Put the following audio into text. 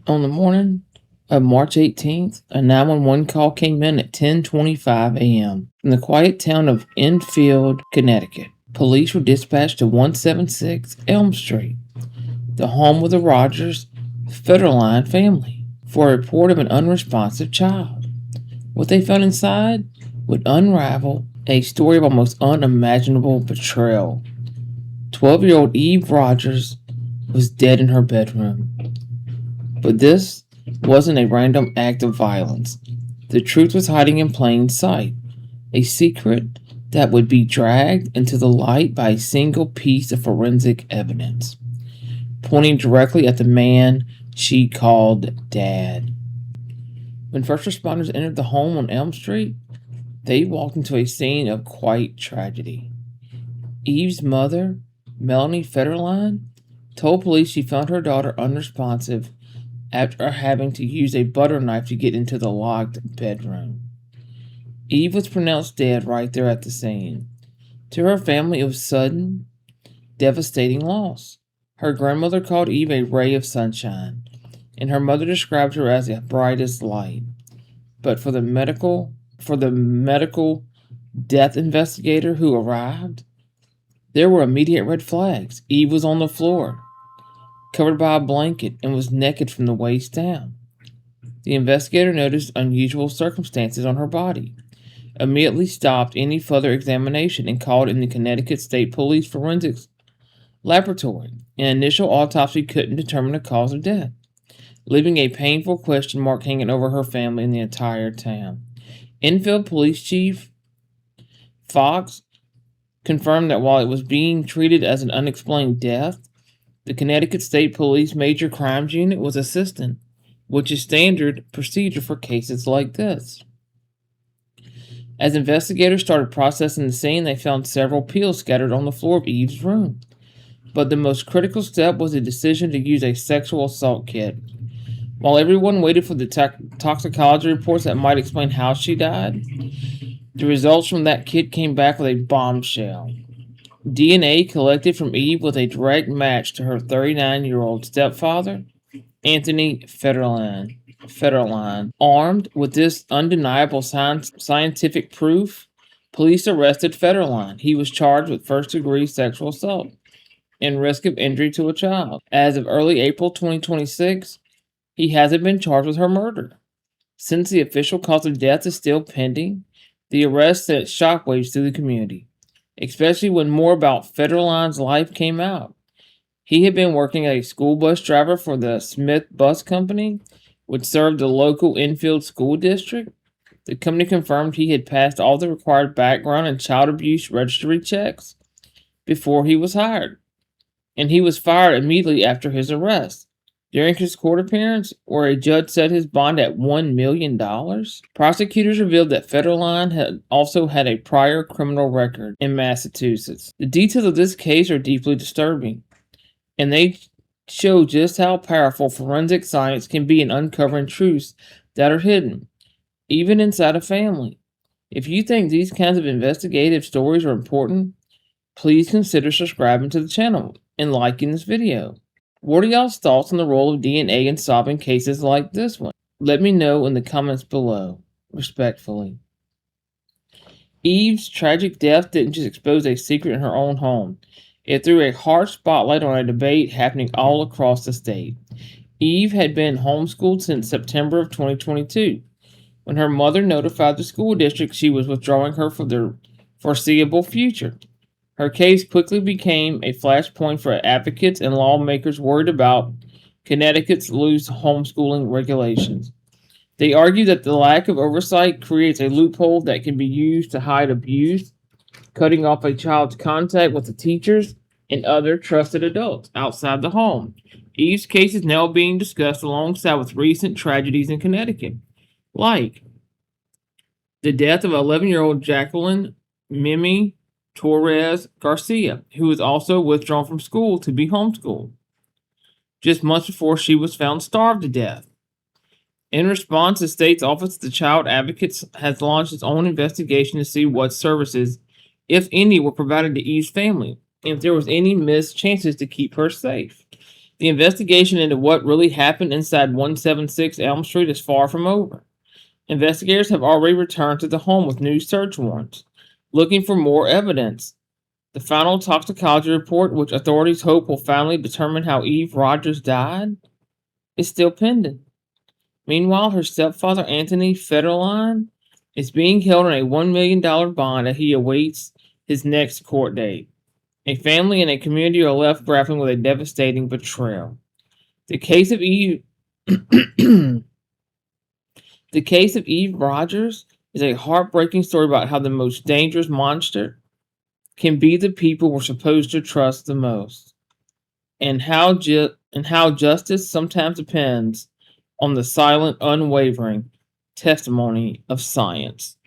On the morning of March 18th, a 911 call came in at 10:25 a.m. from the quiet town of Enfield, Connecticut. Police were dispatched to 176 Elm Street, the home of the Rogers Fetterline family, for a report of an unresponsive child. What they found inside would unravel a story of almost unimaginable betrayal. 12-year-old Eve Rogers was dead in her bedroom. But this wasn't a random act of violence. The truth was hiding in plain sight, a secret that would be dragged into the light by a single piece of forensic evidence, pointing directly at the man she called Dad. When first responders entered the home on Elm Street, they walked into a scene of quite tragedy. Eve's mother, Melanie Fetterline, told police she found her daughter unresponsive after having to use a butter knife to get into the locked bedroom. Eve was pronounced dead right there at the scene. To her family, it was sudden, devastating loss. Her grandmother called Eve a ray of sunshine, and her mother described her as the brightest light. But for the medical death investigator who arrived, there were immediate red flags. Eve was on the floor, covered by a blanket, and was naked from the waist down. The investigator noticed unusual circumstances on her body, immediately stopped any further examination, and called in the Connecticut State Police Forensics Laboratory. An initial autopsy couldn't determine the cause of death, leaving a painful question mark hanging over her family and the entire town. Enfield Police Chief Fox confirmed that while it was being treated as an unexplained death, the Connecticut State Police Major Crimes Unit was assisting, which is standard procedure for cases like this. As investigators started processing the scene, they found several pills scattered on the floor of Eve's room. But the most critical step was the decision to use a sexual assault kit. While everyone waited for the toxicology reports that might explain how she died, the results from that kit came back with a bombshell. DNA collected from Eve was a direct match to her 39-year-old stepfather, Anthony Fetterline. Armed with this undeniable scientific proof, police arrested Fetterline. He was charged with first-degree sexual assault and risk of injury to a child. As of early April 2026, he hasn't been charged with her murder. Since the official cause of death is still pending, the arrest sent shockwaves through the community, especially when more about Fetterline's life came out. He had been working as a school bus driver for the Smith Bus Company, which served the local Enfield school district. The company confirmed he had passed all the required background and child abuse registry checks before he was hired, and he was fired immediately after his arrest. During his court appearance, where a judge set his bond at $1 million, prosecutors revealed that Fetterline had also had a prior criminal record in Massachusetts. The details of this case are deeply disturbing, and they show just how powerful forensic science can be in uncovering truths that are hidden, even inside a family. If you think these kinds of investigative stories are important, please consider subscribing to the channel and liking this video. What are y'all's thoughts on the role of DNA in solving cases like this one? Let me know in the comments below. Respectfully. Eve's tragic death didn't just expose a secret in her own home. It threw a harsh spotlight on a debate happening all across the state. Eve had been homeschooled since September of 2022, when her mother notified the school district she was withdrawing her for the foreseeable future. Her case quickly became a flashpoint for advocates and lawmakers worried about Connecticut's loose homeschooling regulations. They argue that the lack of oversight creates a loophole that can be used to hide abuse, cutting off a child's contact with the teachers and other trusted adults outside the home. Eve's case is now being discussed alongside with recent tragedies in Connecticut, like the death of 11-year-old Jacqueline Mimi Torres Garcia, who was also withdrawn from school to be homeschooled, just months before she was found starved to death. In response, the state's Office of the Child Advocate has launched its own investigation to see what services, if any, were provided to Eve's family, and if there was any missed chances to keep her safe. The investigation into what really happened inside 176 Elm Street is far from over. Investigators have already returned to the home with new search warrants, looking for more evidence. The final toxicology report, which authorities hope will finally determine how Eve Rogers died, is still pending. Meanwhile, her stepfather, Anthony Fetterline, is being held on a $1 million bond as he awaits his next court date. A family and a community are left grappling with a devastating betrayal. The case of Eve The case of Eve Rogers is a heartbreaking story about how the most dangerous monster can be the people we're supposed to trust the most, and how justice sometimes depends on the silent, unwavering testimony of science.